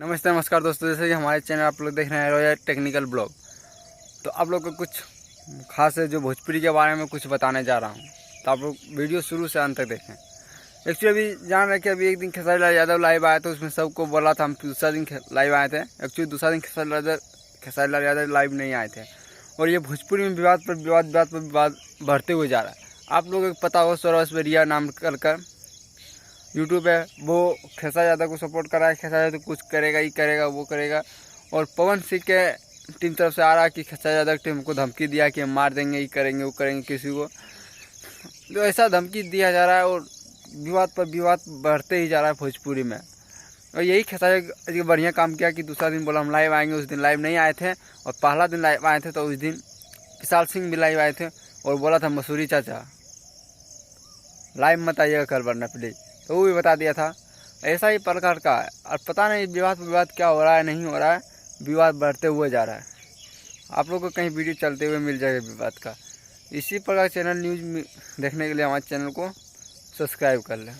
नमस्ते नमस्कार दोस्तों, जैसे कि हमारे चैनल आप लोग देख रहे हैं रॉयल टेक्निकल ब्लॉग। तो आप लोग को कुछ खास है जो भोजपुरी के बारे में कुछ बताने जा रहा हूँ, तो आप लोग वीडियो शुरू से अंत तक देखें। एक्चुअली अभी जान रहे कि अभी एक दिन खेसारी लाल यादव लाइव आए थे, उसमें सबको बोला था हम दूसरा दिन लाइव आए थे। एक्चुअली दूसरा दिन खेसारी लाल यादव लाइव नहीं आए थे। और ये भोजपुरी में विवाद पर विवाद बढ़ते हुए जा रहा है। आप लोगों को पता हो सौरभ रिया नाम कर यूट्यूब है, वो खेसारी यादव को सपोर्ट कर रहा है। खेसारी यादव कुछ करेगा, ये करेगा, वो करेगा। और पवन सिंह के टीम तरफ से आ रहा है कि खेसारी यादव टीम को धमकी दिया कि हम मार देंगे, ये करेंगे, वो करेंगे किसी को। तो ऐसा धमकी दिया जा रहा है और विवाद पर विवाद बढ़ते ही जा रहा है भोजपुरी में। और यही खेसारी बढ़िया काम किया कि दूसरा दिन बोला हम लाइव आएंगे। उस दिन लाइव नहीं आए थे, और पहला दिन लाइव आए थे तो उस दिन विशाल सिंह भी लाइव आए थे और बोला था मसूरी चाचा लाइव मत आइएगा कल वरना प्लीज, तो वो भी बता दिया था। ऐसा ही प्रकार का है। और पता नहीं विवाद पर विवाद क्या हो रहा है, नहीं हो रहा है, विवाद बढ़ते हुए जा रहा है। आप लोग को कहीं वीडियो चलते हुए मिल जाएगा विवाद का। इसी प्रकार चैनल न्यूज़ देखने के लिए हमारे चैनल को सब्सक्राइब कर लें।